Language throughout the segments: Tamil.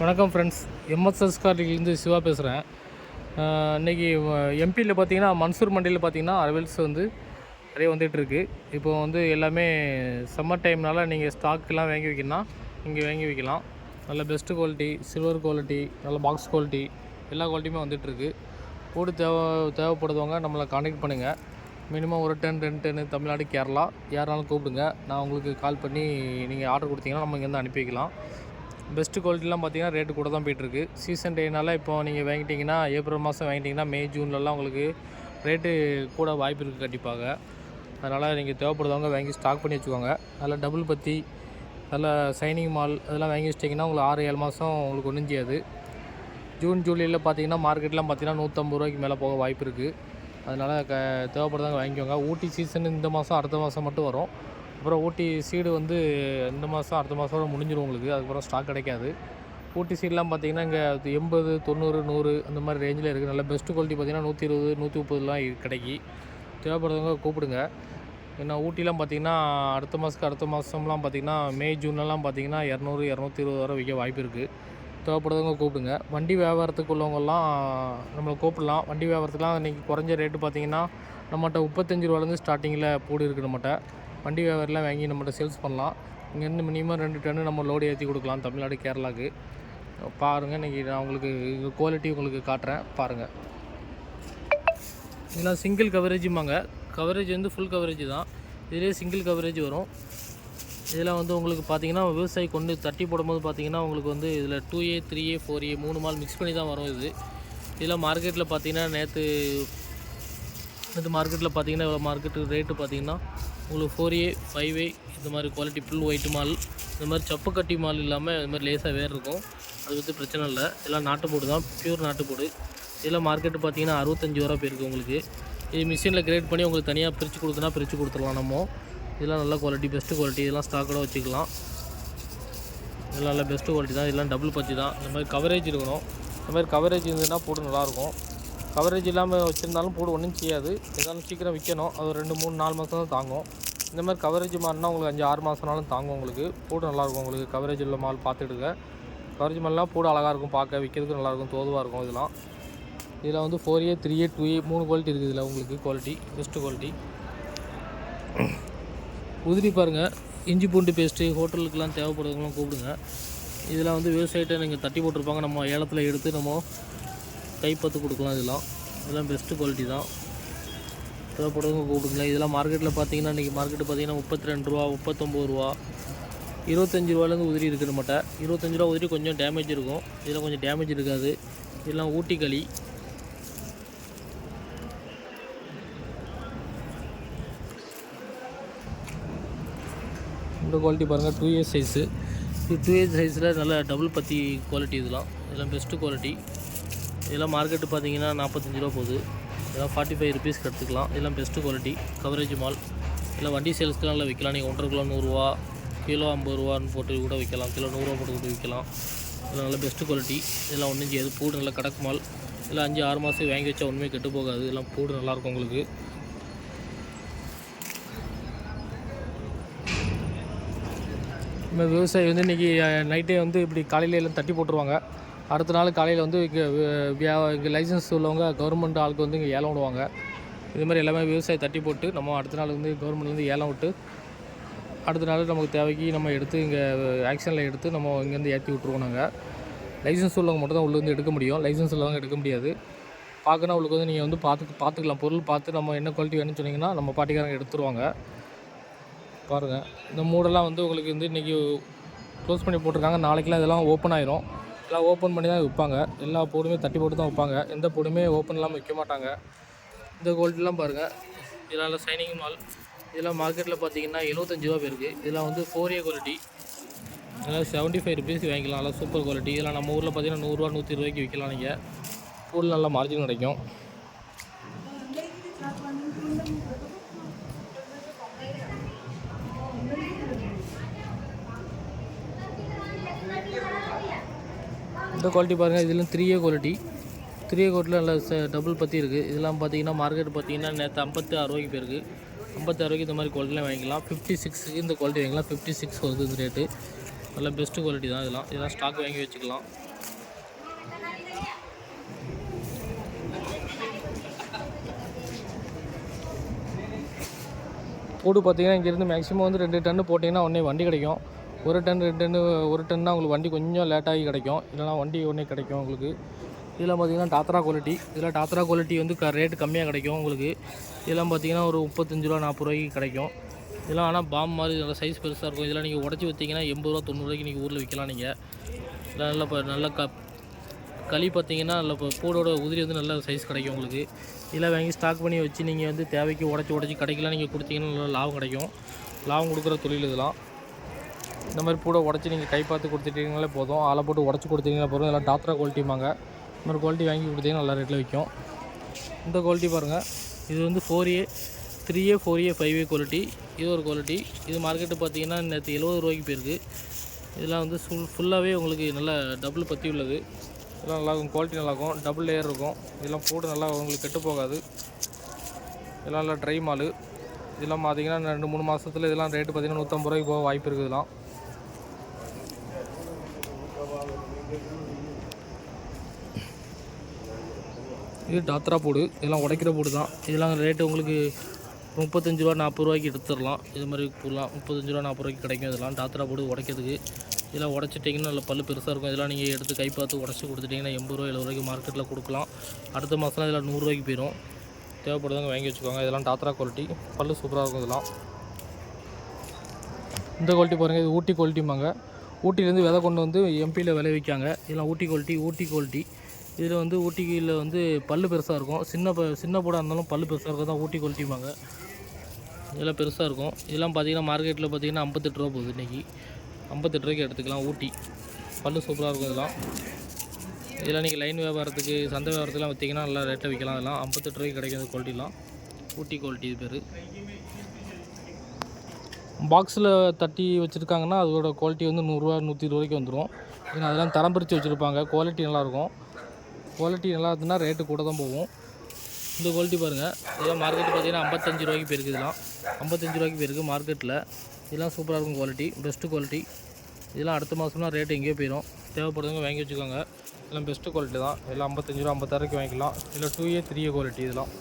வணக்கம் ஃப்ரெண்ட்ஸ். எம்எஸ்எஸ் கார்டிலேருந்து சிவா பேசுகிறேன். இன்றைக்கி எம்பியில் பார்த்தீங்கன்னா மன்சூர் மண்டியில் பார்த்தீங்கன்னா அரவல்ஸ் வந்து நிறைய வந்துகிட்ருக்கு. இப்போ வந்து எல்லாமே சம்மர் டைம்னால நீங்கள் ஸ்டாக்கெலாம் வாங்கி வைக்கணும்னா இங்கே வாங்கி வைக்கலாம். நல்ல பெஸ்ட்டு குவாலிட்டி, சில்வர் குவாலிட்டி, நல்ல பாக்ஸ் குவாலிட்டி எல்லா குவாலிட்டியுமே வந்துகிட்ருக்கு. கூடு தேவைப்படுறவங்க நம்மளை கான்டாக்ட் பண்ணுங்கள். மினிமம் ஒரு 10 2 10 தமிழ்நாடு, கேரளா யாராலும் கூப்பிடுங்க. நான் உங்களுக்கு கால் பண்ணி நீங்கள் ஆர்டர் கொடுத்தீங்கன்னா நம்ம இங்கேருந்து அனுப்பி வைக்கலாம். பெஸ்ட்டு குவாலிட்டிலாம் பார்த்தீங்கன்னா ரேட்டு கூட தான் போய்ட்டுருக்கு. சீசன் டேனால் இப்போ நீங்கள் வாங்கிட்டிங்கன்னா ஏப்ரல் மாதம் வாங்கிட்டிங்கன்னா மே ஜூன்லலாம் உங்களுக்கு ரேட்டு கூட வாய்ப்பு இருக்குது கண்டிப்பாக. அதனால் நீங்கள் தேவைப்படுறவங்க வாங்கி ஸ்டாக் பண்ணி வச்சுக்கோங்க. அதில் டபுள் பத்தி, அதில் சைனிங் மால் அதெல்லாம் வாங்கி வச்சிட்டிங்கன்னா உங்களுக்கு 6-7 மாதம் உங்களுக்கு ஒன்றும் செய்யாது. ஜூன் ஜூலையில் பார்த்தீங்கன்னா மார்க்கெட்லாம் பார்த்தீங்கன்னா 150 ரூபாய்க்கு மேலே போக வாய்ப்பு இருக்குது. அதனால் தேவைப்படுறவங்க வாங்கிக்கோங்க. ஊட்டி சீசன் இந்த மாதம் அடுத்த மாதம் மட்டும் வரும். அப்புறம் ஊட்டி சீடு வந்து இந்த மாதம் அடுத்த மாதத்தோட முடிஞ்சிடும் உங்களுக்கு. அதுக்கப்புறம் ஸ்டாக் கிடைக்காது. ஊட்டி சீடெலாம் பார்த்திங்கன்னா இங்கே 80 90 100 அந்த மாதிரி ரேஞ்சில் இருக்குது. நல்ல பெஸ்ட்டு குவாலிட்டி பார்த்திங்கன்னா 120 130லாம் கிடைக்கி. தேவைப்படுறவங்க கூப்பிடுங்க. ஏன்னா ஊட்டிலாம் பார்த்திங்கன்னா அடுத்த மாதம்லாம் பார்த்திங்கன்னா மே ஜூன்லலாம் பார்த்திங்கன்னா 200 220 வரை விற்க வாய்ப்பு இருக்குது. தேவைப்படுறவங்க கூப்பிடுங்க. வண்டி வியாபாரத்துக்கு உள்ளவங்கெல்லாம் நம்மளை கூப்பிடலாம். வண்டி வியாபாரத்துக்குலாம் இன்றைக்கி குறைஞ்ச ரேட்டு பார்த்திங்கன்னா நம்மகிட்ட 35 ரூபாலேருந்து ஸ்டார்டிங்கில் பூடு இருக்குது. நம்மகிட்ட வண்டி வியாபாரம்லாம் வாங்கி நம்மகிட்ட சேல்ஸ் பண்ணலாம். இங்கேருந்து மினிமம் 2 டன்னு நம்ம லோடு ஏற்றி கொடுக்கலாம் தமிழ்நாடு, கேரளாவுக்கு. பாருங்கள், இன்றைக்கி நான் உங்களுக்கு குவாலிட்டி உங்களுக்கு காட்டுறேன் பாருங்கள். இதெல்லாம் சிங்கிள் கவரேஜுமாங்க. கவரேஜ் வந்து ஃபுல் கவரேஜ் தான். இதிலே சிங்கிள் கவரேஜ் வரும். இதெல்லாம் வந்து உங்களுக்கு பார்த்திங்கன்னா விவசாயி கொண்டு தட்டி போடும்போது பார்த்திங்கன்னா உங்களுக்கு வந்து இதில் 2A 3A 4A 3 mall mix பண்ணி தான் வரும். இதெல்லாம் மார்க்கெட்டில் பார்த்திங்கன்னா நேற்று மார்க்கெட்டில் பார்த்திங்கன்னா இவ்வளோ மார்க்கெட்டு ரேட்டு பார்த்திங்கன்னா உங்களுக்கு 4A 5A இந்த மாதிரி குவாலிட்டி ஃபுல் ஒயிட் மால், இந்த மாதிரி சப்பு கட்டி மால் இல்லாமல் இது மாதிரி லேசாக வேறு இருக்கும். அது வந்து பிரச்சனை இல்லை. இதெல்லாம் நாட்டுப்போடு தான், பியூர் நாட்டுப்போடு. இதெல்லாம் மார்க்கெட்டு பார்த்திங்கன்னா 65 ரூபா போயிருக்கு உங்களுக்கு. இது மிஷினில் கிரேட் பண்ணி உங்களுக்கு தனியாக பிரித்து கொடுத்துடலாம் நம்ம. இதெல்லாம் நல்ல குவாலிட்டி, பெஸ்ட்டு குவாலிட்டி. இதெல்லாம் ஸ்டாக்கோட வச்சுக்கலாம். இதெல்லாம் நல்ல பெஸ்ட்டு குவாலிட்டி தான். இதெல்லாம் டபுள் பத்தி தான். இந்த மாதிரி கவரேஜ் இருக்கணும். இந்த மாதிரி கவரேஜ் இருந்ததுன்னா போட்டு நல்லாயிருக்கும். கவரேஜ் இல்லாமல் வச்சுருந்தாலும் போடு ஒன்றும் செய்யாது. எதாலும் சீக்கிரம் விற்கணும். அது 2 3 4 மாதம் தான் தாங்கும். இந்த மாதிரி கவரேஜ் மால்னால் உங்களுக்கு 5 6 மாதம்னாலும் தாங்கும். உங்களுக்கு போடு நல்லாயிருக்கும். உங்களுக்கு கவரேஜ் உள்ள மால் பார்த்துடுங்க. கவரேஜ் மால்லாம் போடு அழகாக இருக்கும், பார்க்க விற்கிறதுக்கு நல்லாயிருக்கும், தோதுவாக இருக்கும். இதில் வந்து 4A 3A 2A 3 குவாலிட்டி இருக்குது. இதில் உங்களுக்கு குவாலிட்டி பெஸ்ட்டு குவாலிட்டி. உதிரி பாருங்கள், இஞ்சி பூண்டு பேஸ்ட்டு ஹோட்டலுக்கெலாம் தேவைப்படுறவங்களாம் கூப்பிடுங்க. இதெல்லாம் வந்து விவசாயிட்ட நீங்கள் தட்டி போட்டிருப்பாங்க. நம்ம ஏலத்தில் எடுத்து நம்ம கைப்பற்று கொடுக்கலாம். இதெல்லாம் பெஸ்ட்டு குவாலிட்டி தான். தேவைப்படுறவங்க கூப்பிடுங்களா. இதெல்லாம் மார்க்கெட்டில் பார்த்தீங்கன்னா இன்றைக்கி மார்க்கெட்டு பார்த்தீங்கன்னா 32 ரூபா 39 ரூபா 25 ரூபாலேருந்து உதிரி இருக்குது. நம்மகிட்ட 25 ரூபா உதிரி கொஞ்சம் டேமேஜ் இருக்கும். இதெல்லாம் கொஞ்சம் டேமேஜ் இருக்காது. இதெல்லாம் ஊட்டி களி. இந்த குவாலிட்டி பாருங்கள், 2A சைஸு. இது 2A சைஸில் நல்ல டபுள் பத்தி குவாலிட்டி. இதெல்லாம் பெஸ்ட்டு குவாலிட்டி. இதெல்லாம் மார்க்கெட்டு பார்த்தீங்கன்னா 45 ரூபா போகுது. இதெல்லாம் 45 ருபீஸ்க்கு எடுத்துக்கலாம். இதெல்லாம் பெஸ்ட்டு குவாலிட்டி கவரேஜ் மால். இல்லை வண்டி சேல்ஸ்க்குலாம் நல்லா விற்கலாம். நீங்கள் 1.5 கிலோ 100 ரூபா, கிலோ 50 ரூபான்னு போட்டு கூட விற்கலாம். கிலோ 100 ரூபா போட்டு கூட விற்கலாம். இதெல்லாம் நல்ல பெஸ்ட்டு குவாலிட்டி. இதெல்லாம் ஒன்றும் செய்யாது. பூடு நல்லா கடக்கு மால். இல்லை 5 6 மாதம் வாங்கி வச்சா ஒன்றுமே கெட்டு போகாது. இதெல்லாம் பூடு நல்லாயிருக்கும் உங்களுக்கு. நம்ம விவசாயி வந்து இன்றைக்கி நைட்டே வந்து இப்படி காலையில் எல்லாம் தட்டி போட்டுருவாங்க. அடுத்த நாள் காலையில் வந்து இங்கே லைசன்ஸ் உள்ளவங்க கவர்மெண்ட் ஆளுக்கு வந்து இங்கே ஏலம் விடுவாங்க. இது மாதிரி எல்லாமே விவசாயி தட்டி போட்டு நம்ம அடுத்த நாள் வந்து கவர்மெண்ட்லேருந்து ஏலம் விட்டு அடுத்த நாள் நமக்கு தேவைக்கு நம்ம எடுத்து இங்கே ஆக்ஷனில் எடுத்து நம்ம இங்கேருந்து ஏற்றி விட்ருவோம். நாங்கள் லைசன்ஸ் உள்ளவங்க மட்டும் தான் உள்ளேருந்து எடுக்க முடியும். லைசன்ஸ் உள்ளவங்க எடுக்க முடியாது. பார்க்கணும் அவங்களுக்கு வந்து நீங்கள் வந்து பார்த்துக்கலாம். பொருள் பார்த்து நம்ம என்ன குவாலிட்டி வேணும்னு சொன்னிங்கன்னா நம்ம பாட்டிக்காரங்க எடுத்துருவாங்க. பாருங்கள், இந்த மூடெல்லாம் வந்து உங்களுக்கு வந்து இன்றைக்கி க்ளோஸ் பண்ணி போட்டிருக்காங்க. நாளைக்கெலாம் இதெல்லாம் ஓப்பன் ஆயிரும். எல்லாம் ஓப்பன் பண்ணி தான் விற்பாங்க. எல்லா போடுமே தட்டி போட்டு தான் வைப்பாங்க. எந்த போடுமே ஓப்பன் இல்லாமல் விற்க மாட்டாங்க. இந்த குவாலிட்டிலாம் பாருங்கள். இதெல்லாம் சைனிங் மால். இதெல்லாம் மார்க்கெட்டில் பார்த்தீங்கன்னா 75 ரூபா போயிருக்கு. இதெல்லாம் வந்து 4A குவாலிட்டி. இதெல்லாம் 75 ருபீஸ்க்கு வாங்கிக்கலாம். நல்லா சூப்பர் குவாலிட்டி. இதெல்லாம் நம்ம ஊரில் பார்த்தீங்கன்னா 100 ரூபா 120 ரூபாய்க்கு விற்கலாம். நீங்கள் பூல் நல்லா மார்ஜின் கிடைக்கும். இந்த குவாலிட்டி பாருங்கள். இதெல்லாம் 3A குவாலிட்டி. 3A குவாலிட்டியில் நல்ல டபுள் பற்றி இருக்குது. இதெல்லாம் பார்த்தீங்கன்னா மார்க்கெட் பார்த்தீங்கன்னா நேற்று 56 ரூபாய்க்கு போயிருக்கு. 56 ரூபாய்க்கு இந்த மாதிரி குவாலிட்டிலாம் வாங்கிக்கலாம். 56க்கு இந்த குவாலிட்டி வாங்கிக்கலாம். 56 வருது இந்த ரேட்டு. நல்ல பெஸ்ட்டு குவாலிட்டி தான். இதெல்லாம் ஸ்டாக் வாங்கி வச்சுக்கலாம். பூடு பார்த்திங்கன்னா இங்கேருந்து மேக்ஸிமம் வந்து 2 டன்னு போட்டிங்கன்னா உடனே வண்டி கிடைக்கும். 1 டன் 2 டன்னு 1 டன்னா உங்களுக்கு வண்டி கொஞ்சம் லேட்டாகி கிடைக்கும், இல்லைனா வண்டி உடனே கிடைக்கும் உங்களுக்கு. இதெல்லாம் பார்த்திங்கன்னா டாத்ரா குவாலிட்டி. இதில் டாத்ரா குவாலிட்டி வந்து ரேட்டு கம்மியாக கிடைக்கும் உங்களுக்கு. இதெல்லாம் பார்த்திங்கன்னா ஒரு 35 ரூபா 40 ரூபாய்க்கு கிடைக்கும். இதெல்லாம் ஆனால் பாம் மாதிரி நல்லா சைஸ் பெருசாக இருக்கும். இதெல்லாம் நீங்கள் உடச்சி விற்றிங்கன்னா 80 ரூபா 90 ரூபாய்க்கு நீங்கள் ஊரில் விற்கலாம். நீங்கள் இதெல்லாம் நல்லா இப்போ நல்லா களி பார்த்திங்கன்னா நல்லா இப்போ பூடோட உதிரி வந்து நல்ல சைஸ் கிடைக்கும் உங்களுக்கு. இதெல்லாம் வாங்கி ஸ்டாக் பண்ணி வச்சு நீங்கள் வந்து தேவைக்கு உடச்சி கடைக்கெலாம் நீங்கள் கொடுத்தீங்கன்னா நல்லா லாபம் கிடைக்கும். லாபம் கொடுக்குற தொழில் இதெல்லாம். இந்த மாதிரி பூடை உடச்சி நீங்கள் கை பார்த்து கொடுத்துட்டீங்களே போதும், ஆளை போட்டு உடச்சி கொடுத்தீங்கன்னா போதும். இதெல்லாம் டாத்ரா குவாலிட்டிமாங்க. இந்த மாதிரி குவாலிட்டி வாங்கி கொடுத்தீங்கன்னா நல்லா ரேட்டில் விற்கும். இந்த குவாலிட்டி பாருங்கள், இது வந்து 4A 3A 4A 5A quality. இது ஒரு குவாலிட்டி. இது மார்க்கெட்டு பார்த்திங்கன்னா நேற்று 70 ரூபாய்க்கு போயிருக்கு. இதெல்லாம் வந்து ஃபுல்லாகவே உங்களுக்கு நல்லா டபுள் பற்றி உள்ளது. இதெல்லாம் நல்லாயிருக்கும், குவாலிட்டி நல்லாயிருக்கும், டபுள் லேயர் இருக்கும். இதெல்லாம் போட்டு நல்லா உங்களுக்கு கெட்டு போகாது. இதெல்லாம் நல்லா ட்ரை மாலு. இதெல்லாம் பார்த்திங்கன்னா 2-3 மாதத்தில் இதெல்லாம் ரேட்டு பார்த்திங்கன்னா 150 ரூபாய்க்கு போக வாய்ப்பு இருக்குது. இதெல்லாம் இது டாத்ரா பூடு. இதெல்லாம் உடைக்கிற பூடு தான். இதெல்லாம் ரேட்டு உங்களுக்கு 35 ரூபா 40 ரூபாய்க்கு எடுத்துடலாம். இது மாதிரி பூலாம் 35 ரூபா 40 ரூபாய்க்கு கிடைக்கும். இதெல்லாம் டாத்ரா பூடு உடைக்கிறதுக்கு. இதெல்லாம் உடச்சிட்டிங்கன்னா நல்ல பல்லு பெருசாக இருக்கும். இதெல்லாம் நீங்கள் எடுத்து கை பார்த்து உடச்சி கொடுத்துட்டிங்கன்னா 80 ரூபா 70 ரூபாய்க்கு மார்க்கெட்டில் கொடுக்கலாம். அடுத்த மாதம்லாம் இதெல்லாம் 100 ரூபாய்க்கு போயிடும். தேவைப்படுறவங்க வாங்கி வச்சுக்கோங்க. இதெல்லாம் டாத்ரா குவாலிட்டி, பல்லு சூப்பராக இருக்கும். இதெல்லாம் இந்த குவாலிட்டி பாருங்கள், இது ஊட்டி குவாலிட்டிம்பாங்க. ஊட்டிலேருந்து விதை கொண்டு வந்து எம்பியில் விளைவிக்காங்க. இதெல்லாம் ஊட்டி குவாலிட்டி. இதில் வந்து ஊட்டியில் வந்து பல்லு பெருசாக இருக்கும். சின்ன பூடாக இருந்தாலும் பல்லு பெருசாக இருக்கும், தான் ஊட்டி குவாலிட்டிம்பாங்க. இதெல்லாம் பெருசாக இருக்கும். இதெல்லாம் பார்த்திங்கன்னா மார்க்கெட்டில் பார்த்திங்கன்னா 58 ரூபா போகுது இன்றைக்கி. 58 ரூபாய்க்கு எடுத்துக்கலாம். ஊட்டி பல்லு சூப்பராக இருக்கும். இதெல்லாம் நீங்கள் லைன் வியாபாரத்துக்கு சந்தை வியாபாரத்துக்குலாம் விற்றிங்கன்னா நல்லா ரேட்டில் விற்கலாம். இதெல்லாம் 58 ரூபாய்க்கு கிடைக்கும். இந்த குவாலிட்டிலாம் ஊட்டி குவாலிட்டி இது பேர். பாக்ஸில் தட்டி வச்சுருக்காங்கன்னா அதோட குவாலிட்டி வந்து 100 ரூபா 120 ரூபாய்க்கு வந்துடும். ஏன்னா அதெல்லாம் தரம் பிரித்து வச்சுருப்பாங்க. குவாலிட்டி நல்லாயிருக்கும். குவாலிட்டி நல்லா இருந்துன்னா ரேட்டு கூட தான் போகும். இந்த குவாலிட்டி பாருங்கள், இதெல்லாம் மார்க்கெட்டு பார்த்திங்கன்னா 55 ரூபாய்க்கு போயிருக்கு. இதெல்லாம் 55 ரூபாய்க்கு போயிருக்கு மார்க்கெட்டில். இதெல்லாம் சூப்பராக இருக்கும். Quality best quality. இதெல்லாம் அடுத்த மாதம்னா ரேட்டு எங்கேயோ போயிடும். தேவைப்படுறவங்க வாங்கி வச்சுக்கோங்க. இதெல்லாம் பெஸ்ட்டு குவாலிட்டி தான். இதெல்லாம் 55 ரூபா 56 ரூபாய்க்கு வாங்கிக்கலாம். இதில் 2A 3A குவாலிட்டி. இதெல்லாம்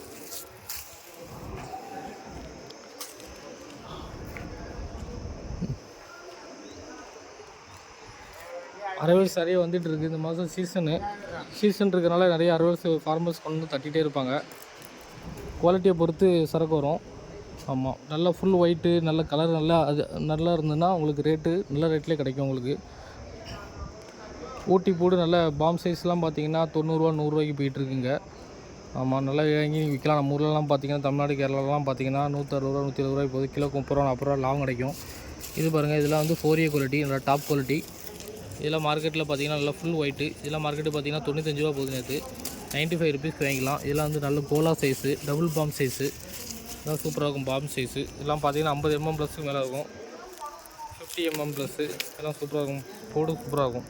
அரவல்ஸ் நிறைய வந்துட்டு இருக்குது. இந்த மாதம் சீசன் இருக்கிறனால நிறைய அரவல்ஸ் ஃபார்மர்ஸ் கொண்டு வந்து தட்டிகிட்டே இருப்பாங்க. குவாலிட்டியை பொறுத்து சரக்கு வரும். ஆமாம், நல்லா ஃபுல் ஒயிட்டு நல்ல கலர் நல்லா இருந்ததுன்னா உங்களுக்கு ரேட்டு நல்ல ரேட்லேயே கிடைக்கும் உங்களுக்கு. ஊட்டி பூடு நல்ல பாம் சைஸ்லாம் பார்த்திங்கன்னா 90 ரூபா 100 ரூபாய்க்கு போயிட்டுருக்குங்க. ஆமாம், நல்லா வாங்கி விற்கலாம். நம்ம ஊர்லலாம் பார்த்திங்கன்னா தமிழ்நாடு கேரளாலாம் பார்த்திங்கன்னா 160 ரூபா 170 ரூபாய்க்கு போகுது. கிலோ 30 ரூபா 40 ரூபா லாபம் கிடைக்கும். இது பாருங்கள், இதெல்லாம் வந்து 4A குவாலிட்டி, நல்லா டாப் குவாலிட்டி. இதெல்லாம் மார்க்கெட்டில் பார்த்திங்கன்னா நல்லா ஃபுல் ஒயிட்டு. இதெல்லாம் மார்க்கெட்டு பார்த்திங்கன்னா 95 ரூபா போகுது நேற்று. 95 ருபீஸ்க்கு வாங்கிக்கலாம். இதெல்லாம் வந்து நல்ல கோலா சைஸு, டபுள் பாம் சைஸு. இதெல்லாம் சூப்பராக இருக்கும் பாம் சைஸு. இதெல்லாம் பார்த்திங்கன்னா 50 mm ப்ளஸ்க்கு மேலே இருக்கும். 50 mm ப்ளஸ்ஸு. இதெல்லாம் சூப்பராக இருக்கும். போடு சூப்பராக இருக்கும்.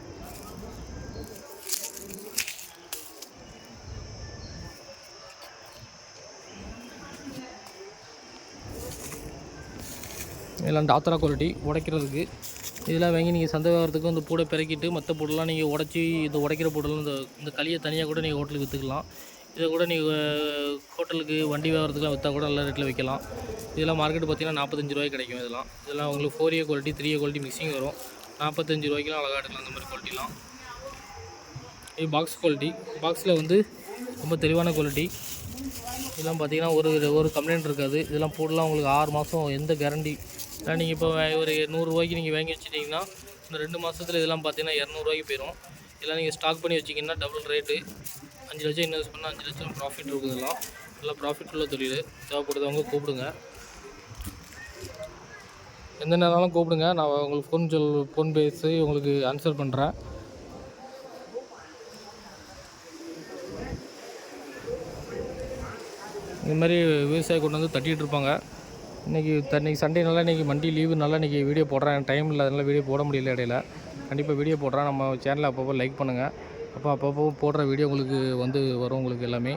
இதெல்லாம் டாத்ரா குவாலிட்டி உடைக்கிறதுக்கு. இதெல்லாம் வாங்கி நீங்கள் சந்தை வியாபாரத்துக்கு இந்த பூடை பிறக்கிட்டு மற்ற பூடெல்லாம் நீங்கள் உடச்சி இந்த உடைக்கிற பூடெல்லாம் இந்த களியை தனியாக கூட நீங்கள் ஹோட்டலுக்கு விற்றுக்கலாம். இதை கூட நீங்கள் ஹோட்டலுக்கு வண்டி வியாபாரத்துக்குலாம் விற்றா கூட நல்ல ரேட்டில் விற்கலாம். இதெல்லாம் மார்க்கெட்டு பார்த்திங்கன்னா 45 ரூபாய்க்கு கிடைக்கும். இதெல்லாம் உங்களுக்கு 4A quality 3A quality mixing வரும். 45 ரூபாய்க்குலாம் அழகாக எடுக்கலாம். இந்த மாதிரி குவாலிட்டிலாம் இது பாக்ஸ் குவாலிட்டி. பாக்ஸில் வந்து ரொம்ப தெளிவான குவாலிட்டி. இதெல்லாம் பார்த்திங்கன்னா ஒரு கம்ப்ளைண்ட் இருக்காது. இதெல்லாம் பூடெல்லாம் உங்களுக்கு 6 மாதம் எந்த கேரண்டி. நீங்கள் இப்போ ஒரு 100 ரூபாய்க்கு நீங்கள் வாங்கி வச்சுட்டிங்கன்னா இந்த 2 மாதத்தில் இதெல்லாம் பார்த்திங்கன்னா 200 ரூபாய்க்கு போயிடும். இதெல்லாம் நீங்கள் ஸ்டாக் பண்ணி வச்சிங்கன்னா டபுள் ரேட்டு. 5 லட்சம் இன்வெஸ்ட் பண்ணால் 5 லட்சம் ப்ராஃபிட் இருக்குது. இதெல்லாம் நல்லா ப்ராஃபிட் உள்ள தொழில். தேவைப்படுறவங்க கூப்பிடுங்க. எந்த நேரம்னாலும் கூப்பிடுங்க. நான் உங்களுக்கு ஃபோன் பேசி உங்களுக்கு ஆன்சர் பண்ணுறேன். இந்த மாதிரி விவசாயி கொண்டு வந்து தட்டிகிட்டு இருப்பாங்க. இன்றைக்கி சண்டேனால இன்றைக்கி மண்டி லீவுனால இன்றைக்கி வீடியோ போடுறேன். டைம் இல்லை, அதனால் வீடியோ போட முடியல. இடையில கண்டிப்பாக வீடியோ போடுறேன். நம்ம சேனலை அப்பப்போ லைக் பண்ணுங்கள். அப்பப்போ போடுற வீடியோ உங்களுக்கு வந்து வரும். உங்களுக்கு எல்லாமே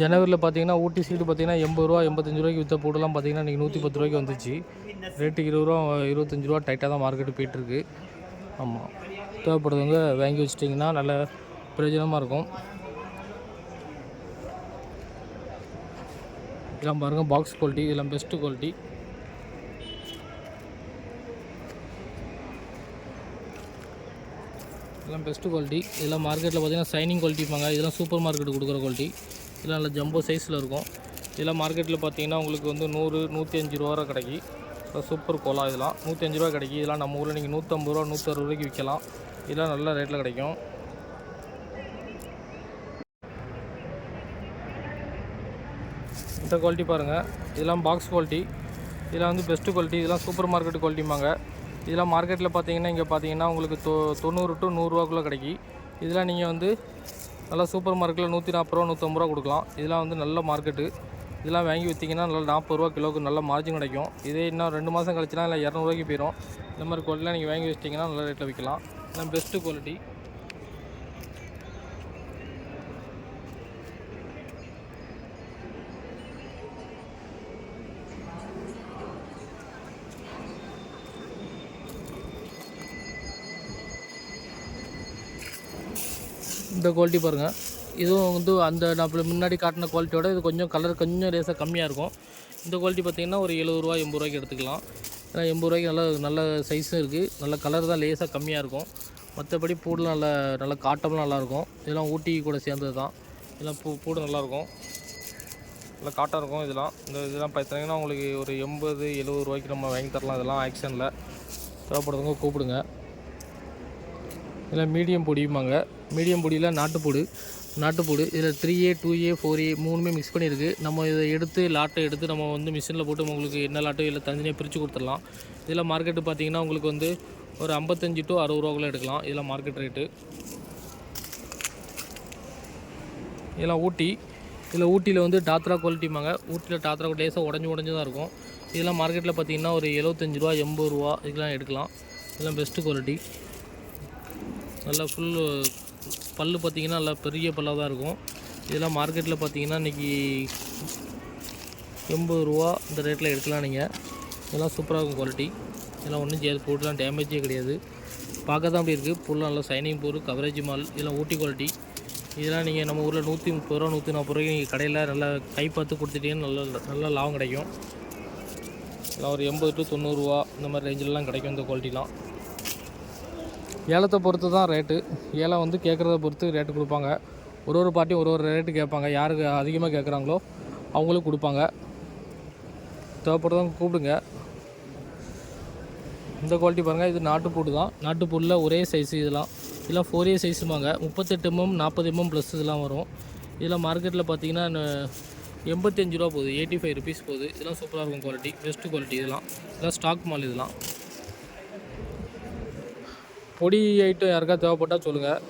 ஜனவரியில் பார்த்திங்கன்னா ஊட்டி சீடு பார்த்திங்கன்னா 80 ரூபா 85 ரூபாய்க்கு விற்ற பூடெல்லாம் பார்த்திங்கன்னா இன்றைக்கி 110 ரூபாய்க்கு வந்துச்சு. ரேட்டு 20 ரூபா 25 ரூபா டைட்டாக தான் மார்க்கெட்டு போயிட்டுருக்கு. ஆமாம், தேவைப்படுறவங்க வாங்கி வச்சிட்டிங்கன்னா நல்ல பிரயோஜனமாக இருக்கும். இதெல்லாம் பாருங்கள் பாக்ஸ் குவாலிட்டி, இதெல்லாம் பெஸ்ட்டு குவாலிட்டி. இதெல்லாம் பெஸ்ட்டு குவாலிட்டி. இதெல்லாம் மார்க்கெட்டில் பார்த்தீங்கன்னா சைனிங் குவாலிட்டிப்பாங்க. இதெல்லாம் சூப்பர் மார்க்கெட்டு கொடுக்குற குவாலிட்டி. இதெல்லாம் நல்ல ஜம்போ சைஸில் இருக்கும். இதெல்லாம் மார்க்கெட்டில் பார்த்தீங்கன்னா உங்களுக்கு வந்து 100 105 ரூபா கிடைக்கி. சூப்பர் கோலா இதெல்லாம் 105 ரூபா கிடைக்கி. இதெல்லாம் நம்ம ஊரில் நீங்கள் 150 ரூபா 160 ரூபாய்க்கு விற்கலாம். இதெல்லாம் நல்ல ரேட்டில் கிடைக்கும். இந்த குவாலிட்டி பாருங்கள், இதெல்லாம் பாக்ஸ் குவாலிட்டி. இதெல்லாம் வந்து பெஸ்ட்டு குவாலிட்டி. இதெல்லாம் சூப்பர் மார்க்கெட்டு குவாலிட்டிம்பாங்க. இதெல்லாம் மார்க்கெட்டில் பார்த்தீங்கன்னா இங்கே பார்த்தீங்கன்னா உங்களுக்கு 90 to 100 ரூபாக்குள்ளே கிடைக்கி. இதெல்லாம் நீங்கள் வந்து நல்லா சூப்பர் மார்க்கெட்டில் 140 ரூபா 150 ரூபா கொடுக்கலாம். இதெல்லாம் வந்து நல்ல மார்க்கெட்டு. இதெல்லாம் வாங்கி விற்றிங்கன்னா நல்லா 40 ரூபா கிலோவுக்கு நல்ல மார்ஜின் கிடைக்கும். இதே இன்னும் 2 மாதம் கழிச்சுனா இல்லை 200 ரூபாய்க்கு போயிடும். இந்த மாதிரி குவாலிட்டிலாம் நீங்கள் வாங்கி வச்சிட்டிங்கன்னா நல்ல ரேட்டில் விற்கலாம். இதெல்லாம் பெஸ்ட்டு குவாலிட்டி. இந்த குவாலிட்டி பாருங்கள், இதுவும் வந்து அந்த நான் முன்னாடி காட்டின குவாலிட்டியோட இது கொஞ்சம் கலர் கொஞ்சம் லேசாக கம்மியாக இருக்கும். இந்த குவாலிட்டி பார்த்திங்கன்னா ஒரு 70 ரூபா 80 ரூபாய்க்கு எடுத்துக்கலாம். ஏன்னா 80 ரூபாய்க்கு நல்ல சைஸும் இருக்குது. நல்ல கலர் தான் லேசாக கம்மியாக இருக்கும். மற்றபடி பூடெலாம் நல்ல காட்டம்லாம் நல்லாயிருக்கும். இதெல்லாம் ஊட்டி கூட சேர்ந்தது தான். இதெல்லாம் பூடு நல்லாயிருக்கும், நல்லா காட்டம் இருக்கும். இதெல்லாம் பார்த்தீங்கன்னா உங்களுக்கு ஒரு 80-70 ரூபாய்க்கு நம்ம வாங்கி தரலாம். இதெல்லாம் ஆக்ஷனில் தேவைப்படுறவங்க கூப்பிடுங்க. இதில் மீடியம் பொடியுமாங்க. மீடியம் பொடியில் நாட்டுப்பொடி இதில் 3A 2A 4A 3மே மிக்ஸ் பண்ணியிருக்கு. நம்ம இதை எடுத்து லாட்டை எடுத்து நம்ம வந்து மிஷினில் போட்டு உங்களுக்கு என்ன லாட்டோ இல்லை தனித்தனியாக பிரித்து கொடுத்துடலாம். இதில் மார்க்கெட்டு பார்த்திங்கன்னா உங்களுக்கு வந்து ஒரு 55 to 60 ரூபாக்குள்ளே எடுக்கலாம். இதெல்லாம் மார்க்கெட் ரேட்டு. இதெல்லாம் ஊட்டியில் வந்து டாத்ரா குவாலிட்டிமாங்க. ஊட்டியில் டாத்ரா லேசாக உடஞ்சி தான் இருக்கும். இதெல்லாம் மார்க்கெட்டில் பார்த்திங்கன்னா ஒரு 75 ரூபா 80 ரூபா இதெல்லாம் எடுக்கலாம். இதெல்லாம் பெஸ்ட்டு குவாலிட்டி. நல்லா ஃபுல்லு பல் பார்த்திங்கன்னா நல்லா பெரிய பல்லாக தான் இருக்கும். இதெல்லாம் மார்க்கெட்டில் பார்த்திங்கன்னா இன்றைக்கி 80 ரூபா இந்த ரேட்டில் எடுக்கலாம் நீங்கள். இதெல்லாம் சூப்பராக இருக்கும் குவாலிட்டி. இதெல்லாம் ஒன்றும் செய்யாது, பூட்டெலாம் டேமேஜே கிடையாது. பார்க்க தான் அப்படி இருக்குது. பூலாம் நல்லா சைனிங் பூ, கவரேஜ் மால். இதெல்லாம் ஊட்டி குவாலிட்டி. இதெல்லாம் நீங்கள் நம்ம ஊரில் 130 ரூபா 140 ரூபாய்க்கு நீங்கள் கடையில் நல்லா கை பார்த்து கொடுத்துட்டீங்கன்னா நல்ல லாபம் கிடைக்கும். இதெல்லாம் ஒரு 80 to 90 ரூபா இந்த மாதிரி ரேஞ்சிலலாம் கிடைக்கும் இந்த குவாலிட்டிலாம். ஏலத்தை பொறுத்து தான் ரேட்டு. ஏலம் வந்து கேட்குறத பொறுத்து ரேட்டு கொடுப்பாங்க. ஒரு பார்ட்டியும் ஒரு ரேட்டு கேட்பாங்க. யாருக்கு அதிகமாக கேட்குறாங்களோ அவங்களும் கொடுப்பாங்க. தேவைப்படுறவங்க கூப்பிடுங்க. இந்த குவாலிட்டி பாருங்கள், இது நாட்டுப்பூடு தான். நாட்டுப்பூடில் ஒரே சைஸு. இதெல்லாம் 4A சைஸுமாங்க. 38 mm 40 mm ப்ளஸ் இதெல்லாம் வரும். இதெல்லாம் மார்க்கெட்டில் பார்த்தீங்கன்னா 85 ரூபா போகுது, 85 ருபீஸ் போகுது. இதெல்லாம் சூப்பராக இருக்கும் குவாலிட்டி, பெஸ்ட்டு குவாலிட்டி. இதெல்லாம் ஸ்டாக் மால். இதெல்லாம் பொடி ஐட்டம் யாருக்காவது தேவைப்பட்டால் சொல்லுங்கள்.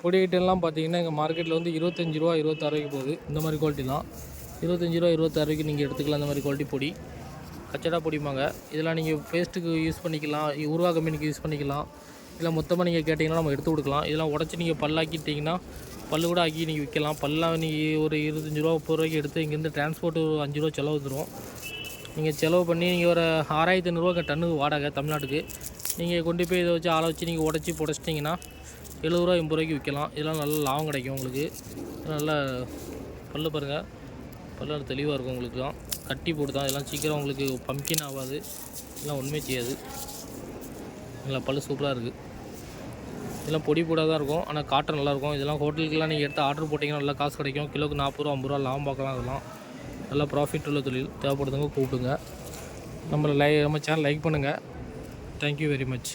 பொடி ஐட்டம்லாம் பார்த்தீங்கன்னா எங்கள் மார்க்கெட்டில் வந்து 25 ரூபா 26 ரூபாய்க்கு போகுது. இந்த மாதிரி குவாலிட்டி தான் 25 ரூபா 26 ரூபாய்க்கு நீங்கள் எடுத்துக்கலாம். இந்த மாதிரி குவாலிட்டி பொடி கச்சடா பொடிமாங்க. இதெல்லாம் நீங்கள் பேஸ்ட்டுக்கு யூஸ் பண்ணிக்கலாம், உருவா கம்பெனிக்கு யூஸ் பண்ணிக்கலாம். இல்லை மொத்தமாக நீங்கள் கேட்டிங்கன்னா நம்ம எடுத்து கொடுக்கலாம். இதெல்லாம் உடச்சி நீங்கள் பல்லாக்கிட்டிங்கன்னா பல்லு கூட ஆக்கி நீங்கள் விற்கலாம். பல்லாம் நீங்கள் ஒரு 25 ரூபா 30 ரூபாய்க்கு எடுத்து இங்கேருந்து டிரான்ஸ்போர்ட்டு 5 ரூபா செலவு வந்துடும். நீங்கள் செலவு பண்ணி நீங்கள் ஒரு 6500 டன்னு வாடகை தமிழ்நாட்டுக்கு. நீங்கள் கொண்டு போய் இதை வச்சு ஆளை வச்சு நீங்கள் உடச்சி புடச்சிட்டிங்கன்னா 70 ரூபா 80 ரூபாய்க்கு விற்கலாம். இதெல்லாம் நல்ல லாபம் கிடைக்கும் உங்களுக்கு. நல்லா பல்லு பாருங்கள், பல்லு தெளிவாக இருக்கும் உங்களுக்கு தான். கட்டி போட்டு தான். இதெல்லாம் சீக்கிரம் உங்களுக்கு பம்கின் ஆகாது. இதெல்லாம் ஒன்றுமே செய்யாது. இதெல்லாம் பல்லு சூப்பராக இருக்குது. இதெல்லாம் பொடி போடாக தான் இருக்கும், ஆனால் காட்டன் நல்லாயிருக்கும். இதெல்லாம் ஹோட்டலுக்கெல்லாம் நீங்கள் எடுத்து ஆர்டர் போட்டிங்கன்னா நல்லா காசு கிடைக்கும். கிலோக்கு 40 ரூபா 50 ரூபா லாபம் பார்க்கலாம். அதெல்லாம் நல்லா ப்ராஃபிட் உள்ள தொழில். தேவைப்படுறவங்க கூப்பிடுங்க. நம்ம சேனல் லைக் பண்ணுங்கள். Thank you very much.